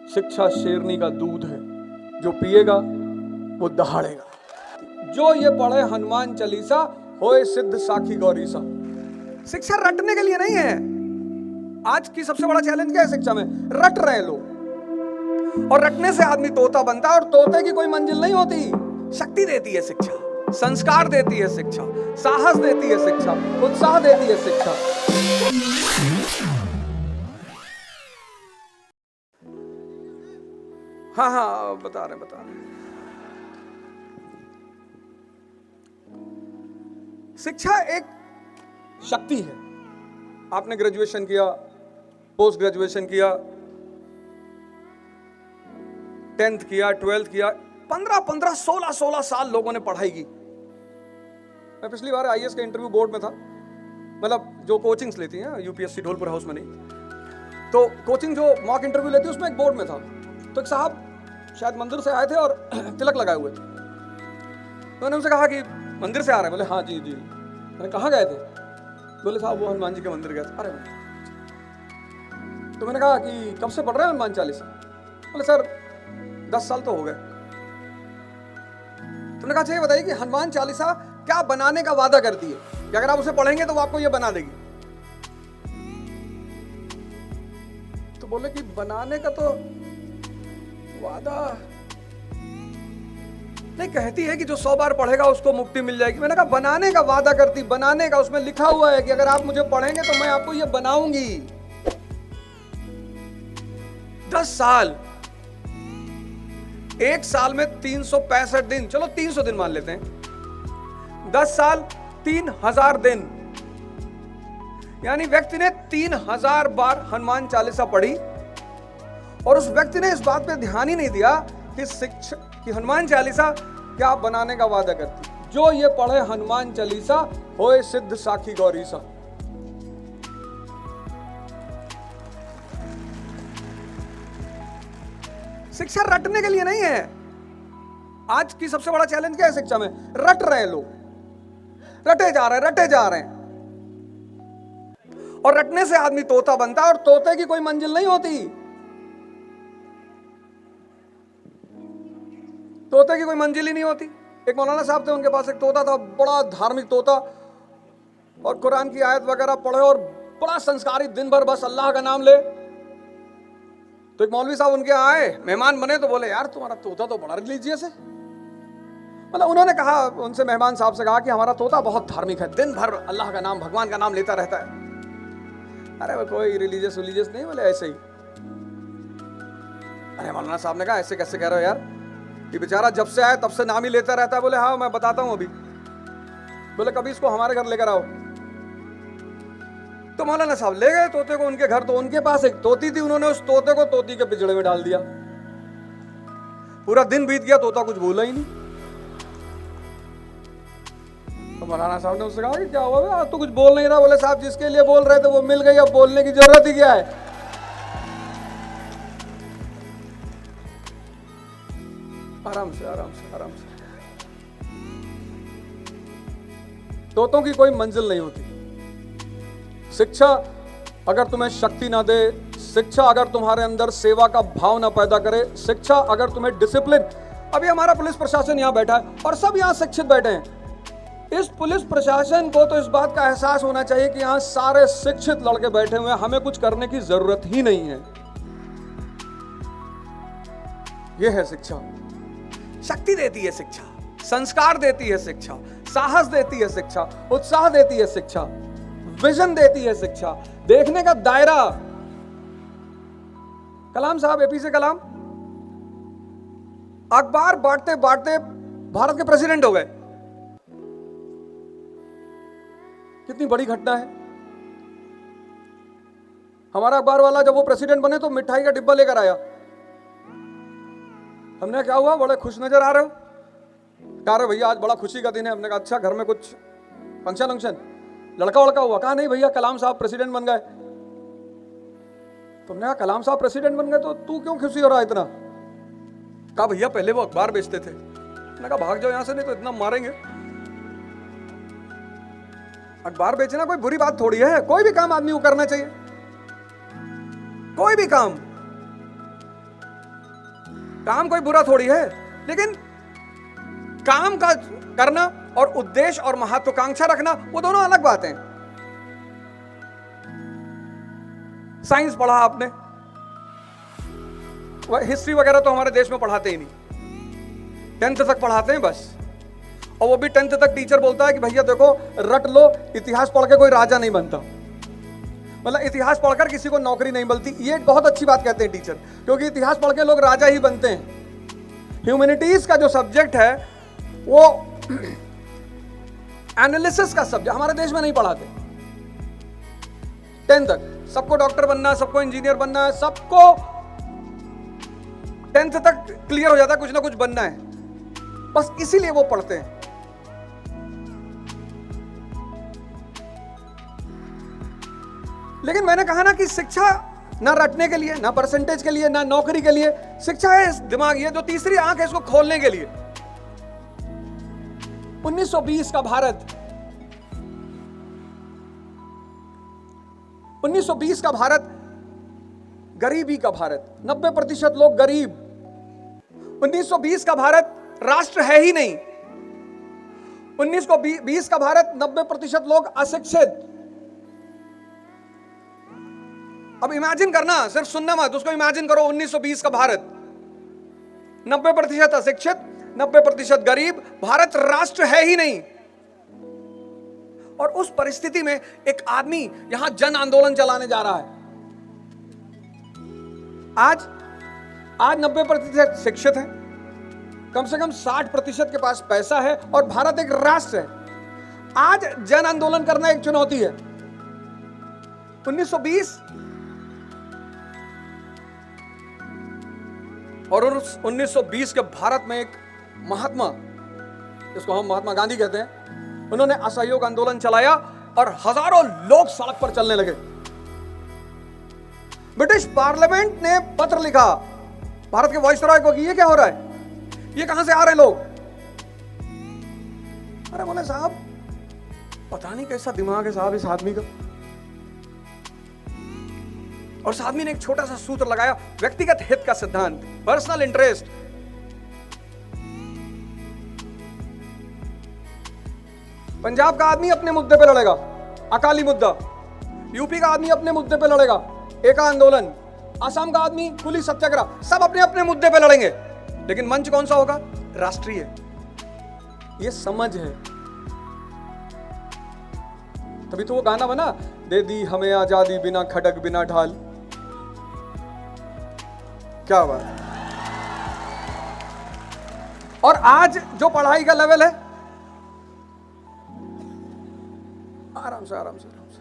शिक्षा शेरनी का दूध है, जो पिएगा वो दहाड़ेगा। जो ये पढ़े हनुमान चालीसा, होए सिद्ध साखी गौरीसा। शिक्षा रटने के लिए नहीं है। आज की सबसे बड़ा चैलेंज क्या है शिक्षा में? रट रहे लोग, और रटने से आदमी तोता बनता है, और तोते की कोई मंजिल नहीं होती। शक्ति देती है शिक्षा, संस्कार देती है शिक्षा, साहस देती है शिक्षा, उत्साह देती है शिक्षा। हाँ, बता रहे। शिक्षा एक शक्ति है। आपने ग्रेजुएशन किया, पोस्ट ग्रेजुएशन किया, 10th किया, 12th किया, 15 16 साल लोगों ने पढ़ाई की। मैं पिछली बार आईएएस के इंटरव्यू बोर्ड में था, मतलब जो कोचिंग्स लेती हैं यूपीएससी ढोलपुर हाउस में नहीं, तो कोचिंग जो मॉक इंटरव्यू लेती है उसमें एक बोर्ड में था। तो एक साहब शायद मंदिर से आए थे और तिलक लगाए हुए। तो मैंने उनसे कहा कि मंदिर से आ रहे हैं? बोले हाँ जी। मैंने कहाँ गए थे? बोले साहब वो हनुमान जी के मंदिर गए थे। अरे तो मैंने कहा कि कब से पढ़ रहे हैं हनुमान चालीसा? बोले सर 10 साल तो हो गए। तुमने कहा चाहिए बताइए कि हनुमान चालीसा क्या बनाने का वादा करती है कि अगर आप उसे पढ़ेंगे तो वो आपको ये बना देगी? तो बोले कि बनाने का तो वादा नहीं, कहती है कि जो 100 बार पढ़ेगा उसको मुक्ति मिल जाएगी। मैंने कहा बनाने का वादा करती, बनाने का, उसमें लिखा हुआ है कि अगर आप मुझे पढ़ेंगे तो मैं आपको ये बनाऊंगी। 10 साल, एक साल में 365 दिन, चलो 300 दिन मान लेते हैं, 10 साल 3000 दिन, यानी व्यक्ति ने 3000 बार हनुमान चालीसा पढ़ी, और उस व्यक्ति ने इस बात पे ध्यान ही नहीं दिया कि हनुमान चालीसा क्या बनाने का वादा करती। जो ये पढ़े हनुमान चालीसा, होए सिद्ध साखी गौरीसा। शिक्षा रटने के लिए नहीं है। आज की सबसे बड़ा चैलेंज क्या है शिक्षा में? रट रहे लोग, रटे जा रहे हैं, और रटने से आदमी तोता बनता है, और तोते की कोई मंजिल नहीं होती। तोते की कोई मंजिल ही नहीं होती। एक मौलाना साहब थे, उनके पास एक तोता था, बड़ा धार्मिक तोता, और कुरान की आयत वगैरह पढ़े और बड़ा संस्कारी, दिन भर बस अल्लाह का नाम ले। तो एक मौलवी साहब उनके आए, मेहमान बने, तो बोले यार तुम्हारा तोता तो बड़ा रिलीजियस है। मतलब उन्होंने कहा, उनसे मेहमान साहब से कहा कि हमारा तोता बहुत धार्मिक है, दिन भर अल्लाह का नाम, भगवान का नाम लेता रहता है। अरे वो कोई रिलीजियस नहीं, बोले ऐसे ही। अरे मौलाना साहब ने कहा ऐसे कैसे कह रहे हो यार, कि बेचारा जब से आया तब से नाम ही लेता रहता है। बोले हाँ मैं बताता हूं अभी। बोले कभी इसको हमारे घर लेकर आओ। तो मौलाना साहब ले गए तोते को उनके घर। तो उनके पास एक तोती थी, उन्होंने उस तोते को तोती के पिंजड़े में डाल दिया। पूरा दिन बीत गया, तोता कुछ बोला ही नहीं। तो मौलाना साहब ने उससे कहा कि क्या हुआ, आज तो कुछ बोल नहीं रहा। बोले साहब जिसके लिए बोल रहे थे वो मिल गई, अब बोलने की जरूरत ही क्या है। आराम से। तोतों की कोई मंजिल नहीं होती। शिक्षा अगर तुम्हें शक्ति ना दे, शिक्षा अगर तुम्हारे अंदर सेवा का भाव ना पैदा करे, शिक्षा अगर तुम्हें डिसिप्लिन, अभी हमारा पुलिस प्रशासन यहां बैठा है और सब यहां शिक्षित बैठे हैं। इस पुलिस प्रशासन को तो इस बात का एहसास होना चाहिए कि यहां सारे शिक्षित लड़के बैठे हुए हैं, हमें कुछ करने की जरूरत ही नहीं है। यह है शिक्षा। शक्ति देती है शिक्षा, संस्कार देती है शिक्षा, साहस देती है शिक्षा, उत्साह देती है शिक्षा, विजन देती है शिक्षा, देखने का दायरा। कलाम साहब, एपीजे कलाम, अखबार बांटते बांटते भारत के प्रेसिडेंट हो गए। कितनी बड़ी घटना है। हमारा अखबार वाला जब वो प्रेसिडेंट बने तो मिठाई का डिब्बा लेकर आया। हमने क्या हुआ, बड़े खुश नजर आ रहे हो? कह रहे भैया आज बड़ा खुशी का दिन है। हमने कहा अच्छा, घर में कुछ फंक्शन, लड़का वड़का हुआ? कहा नहीं भैया, कलाम साहब प्रेसिडेंट बन गए। तुमने कहा कलाम साहब प्रेसिडेंट बन गए तो तू क्यों खुशी हो रहा है इतना? कहा भैया पहले वो अखबार बेचते थे। मैंने कहा भाग जाओ यहां से, नहीं तो इतना मारेंगे। अखबार बेचना कोई बुरी बात थोड़ी है। कोई भी काम आदमी को करना चाहिए, कोई भी काम। काम कोई बुरा थोड़ी है, लेकिन काम का करना और उद्देश्य और महत्वाकांक्षा रखना वो दोनों अलग बातें हैं। साइंस पढ़ा आपने, हिस्ट्री वगैरह तो हमारे देश में पढ़ाते ही नहीं, 10th तक पढ़ाते हैं बस, और वो भी 10th तक टीचर बोलता है कि भैया देखो रट लो, इतिहास पढ़ के कोई राजा नहीं बनता, मतलब इतिहास पढ़कर किसी को नौकरी नहीं मिलती। ये एक बहुत अच्छी बात कहते हैं टीचर, क्योंकि इतिहास पढ़ के लोग राजा ही बनते हैं। ह्यूमैनिटीज का जो सब्जेक्ट है वो एनालिसिस का सब्जेक्ट हमारे देश में नहीं पढ़ाते। 10th तक सबको डॉक्टर बनना है, सबको इंजीनियर बनना है, सबको 10th तक क्लियर हो जाता है कुछ ना कुछ बनना है, बस इसीलिए वो पढ़ते हैं। लेकिन मैंने कहा ना कि शिक्षा ना रटने के लिए, ना परसेंटेज के लिए, ना नौकरी के लिए, शिक्षा है दिमाग, ये जो तीसरी आंख है इसको खोलने के लिए। 1920 का भारत, 1920 का भारत गरीबी का भारत, 90% लोग गरीब। 1920 का भारत राष्ट्र है ही नहीं। 1920 का भारत 90% लोग अशिक्षित। अब इमेजिन करना, सिर्फ सुनना मत, उसको इमेजिन करो। 1920 का भारत 90% अशिक्षित, 90% गरीब, भारत राष्ट्र है ही नहीं। और उस परिस्थिति में एक आदमी यहां जन आंदोलन चलाने जा रहा है। आज 90% शिक्षित है, कम से कम 60% के पास पैसा है, और भारत एक राष्ट्र है। आज जन आंदोलन करना एक चुनौती है। 1920 और उस 1920 के भारत में एक महात्मा, जिसको हम महात्मा गांधी कहते हैं, उन्होंने असहयोग आंदोलन चलाया और हजारों लोग सड़क पर चलने लगे। ब्रिटिश पार्लियामेंट ने पत्र लिखा भारत के वाइसरॉय को कि ये क्या हो रहा है, ये कहां से आ रहे हैं लोग। अरे बोले साहब, पता नहीं कैसा दिमाग है साहब इस आदमी का। और उस आदमी ने एक छोटा सा सूत्र लगाया, व्यक्तिगत हित का सिद्धांत, पर्सनल इंटरेस्ट। पंजाब का आदमी अपने मुद्दे पे लड़ेगा, अकाली मुद्दा। यूपी का आदमी अपने मुद्दे पे लड़ेगा, एका आंदोलन। असम का आदमी पुलिस सत्याग्रह, सब अपने अपने मुद्दे पे लड़ेंगे, लेकिन मंच कौन सा होगा? राष्ट्रीय। ये समझ है, तभी तो वो गाना बना, दे दी हमें आजादी बिना खड़ग बिना ढाल। क्या बात। और आज जो पढ़ाई का लेवल है, आराम से आराम से आराम से